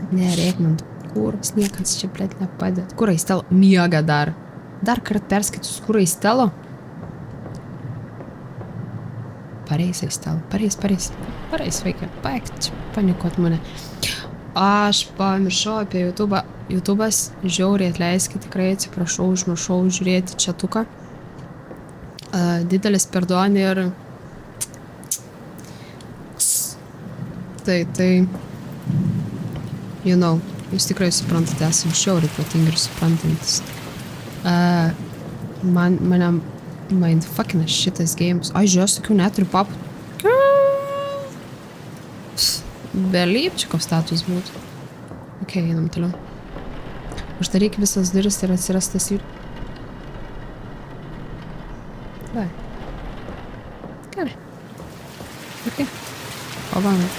Nereik man, kuras, niekas čia, blėt, nepadėt. Kur Aistelo? Miega dar. Dar kart perskaitus, kur Aistelo? Pareis, Aistelo, pareis. Pareis, vaikai, baik čia panikuot mane. Aš pamiršau apie YouTube'ą. YouTube'as žiauriai atleiskit, tikrai atsiprašau, užmiršau žiūrėti čatuką. Didelis perdon ir... Tai... You know, jūs tikrai suprantate, esam žiauriai protingi ir suprantantis. Mane mindfuckina šitas games. Ai, žiūrėjau, sakiau, neturiu papų. Belypčiko status būtų. Ok, einam toliau. Uždaryk visas duris ir atsiras tas ir... Vai. Gerai. Ok. Pabandom.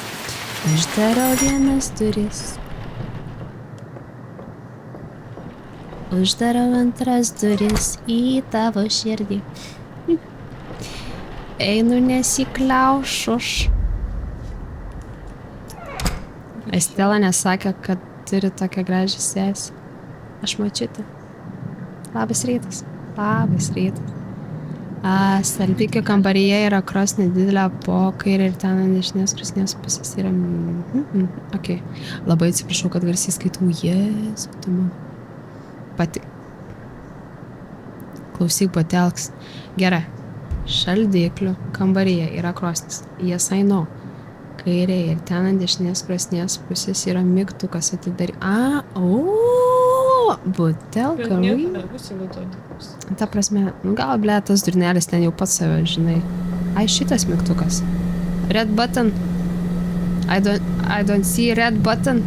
Uždarau vienas duris. Uždarau antras duris į tavo širdį. Einu nesikliaušuš. Aistela nesakė, kad turi tokią gražią sesę. Aš mačiute. Labas rytas. Labas rytas. Saldikio kambaryje yra krosnė didelė po kairę ir ten ant dešinės krosnės pusės yra... Ok. Labai atsiprašau, kad garsiai skaitau. Jėzu, tu man. Pati. Klausyk, patelks. Gerai. Šaldiklių kambaryje yra krosnės. Yes, I know. Kairėje ir ten ant dešinės krosnės pusės yra mygtukas atidari... Butelka. Ta prasme, gal, ble, tas durnelis ten jau pats save, žinai. Ai, šitas mygtukas. Red button. I don't see red button.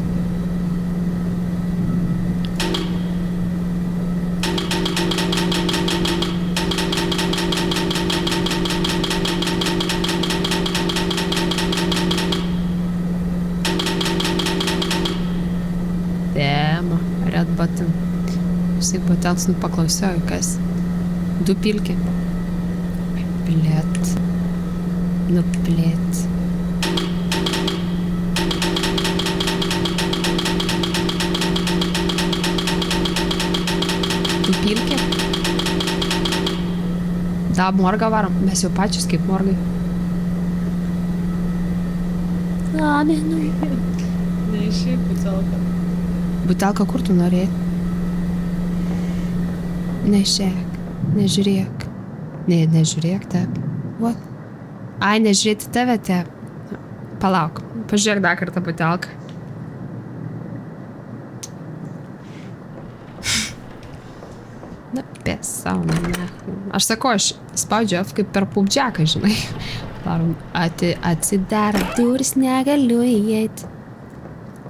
Red button. Jisai patels, paklausiau, kas? Du pilki. Blėt. Blėt. Du pilki. Da, morgą varom. Mes jau pačius kaip morgai. Laminui. Neišėk butelką. Butelka, kur tu norėjai? Neišėk, nežiūrėk. Nežiūrėk, tep. What? Ai, nežiūrėti tave, tep. Palauk, pažiūrėk dar kartą butelką. Na, pesau, ne. Aš sakau, aš spaudžiu F kaip per pubdžiaką, žinai. Varom, atsidaro duris, negaliu įeiti.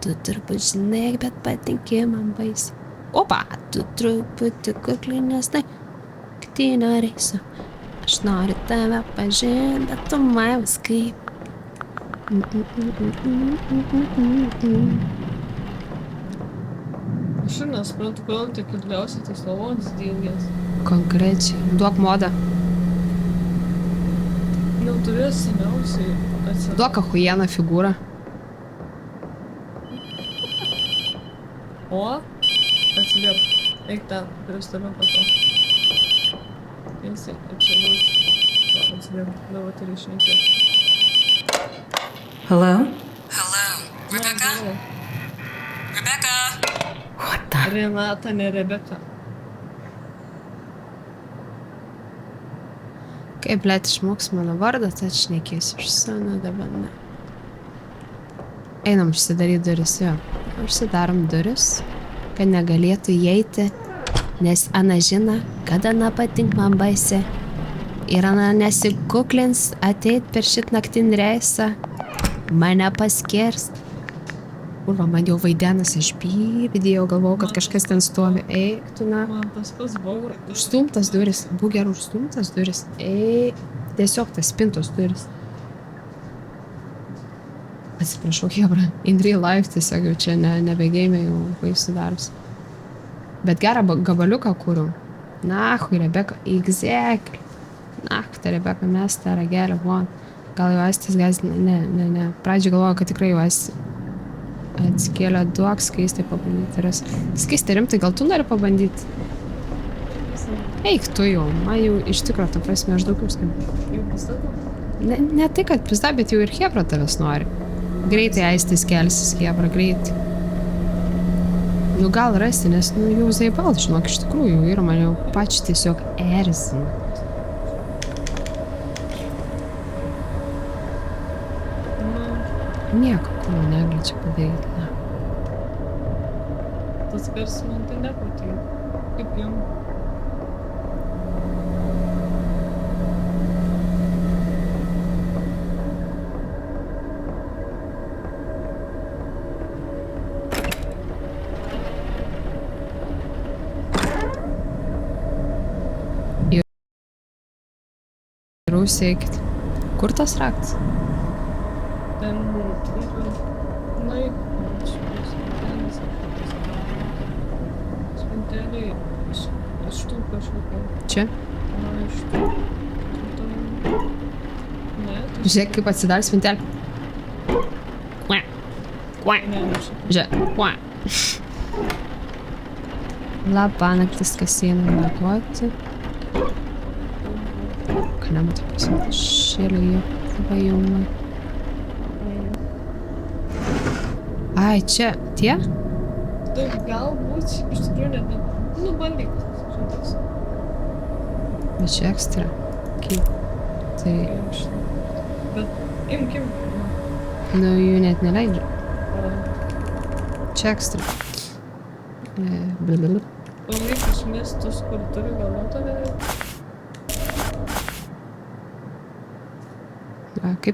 Tu turbūt žinai, bet patinki man baisiai. Opa, tu truputį kuklinės, tai kiti norėsiu. Aš noriu tave pažinti, bet tu maivas kaip. Aš ir nesprantu, kodėl tik ilgiausiai tas lavonas dilgės. Konkrečiai. Duok modą. Jau turės seniausiai atsirasti. Duok ahujeną figūrą. O? Atsiliep. Eik ten, prieš tave po to. Eisi, čia bus. Atsiliep, dabar turi išnekėti. Hello? Hello, Rebecca? Rebecca? What the? Renata, ne Rebeka. Kai, blėt, išmoks mano vardą, tai šnekėsiu iš savo dabar, ne. Einam užsidaryt duris, jo. Užsidarom duris, kad negalėtų įeiti, nes Ana žino, kad Ana patink man baisiai. Ir Ana nesikuklins ateit per šit naktinį reisą, mane paskirst. Kurva, man jau vaidenas, aš vidėjau, galvojau, kad kažkas ten stovi. Eik, tu na. Man tas pas buvo. Užstumtas duris, būk gerai, užstumtas duris. Tiesiog tas spintos duris. Atsiprašau, hebra, in real life tiesiog jau čia nebegėjime jau baisiu darbs. Bet gerą gabaliuką kūriau. Nahui, Rebeka, exactly. Nahui, ta Rebeka, mes tą ragelį, von. Gal jau estis gazina, ne. Pradžiai galvoju, kad tikrai jau esi. Atsikėlė, duok skaistai pabandyti. Skaistai, rimtai, gal tu nori pabandyti? Eik tu jau, man jau iš tikro, ta prasme, aš daugiau skambinu. Jau pastatau? Ne tai, kad pizda, bet jau ir Hebra tavęs nori. Greitai aistis kelsis, Hebra, greitai. Nu gal rasti, nes jau zaibal, žinok, iš tikrųjų, ir man jau pač tiesiog erzina. Nieko, ko negali čia padaryti, ne. Tas garsas man tai nepatinka. Kaip jums? Rūsėkit. Kur tas raktas? Ten yra... Na, spintelė iš tų kažkokio. Čia? Na, iš tų. Ne, tai... Žiūrėk, kaip atsidar spintelė. Kua. Kua. Ne, ne šitą. Žiūrėk. Kua. Labanaktis kasieną mėgoti. Ką nematau pasakyti. Šėlė vajumai. Ai, čia tie? Tai galbūt iš tikrųjų net... Nu, bandyk. Šitas. Bet čia ekstra. Kaip? Tai, Bet imkim. nu, jų net neleidžia. Čia ekstra. Blablabla. Pavaryk iš miestus, kur turi galvotą vėliau. Kaip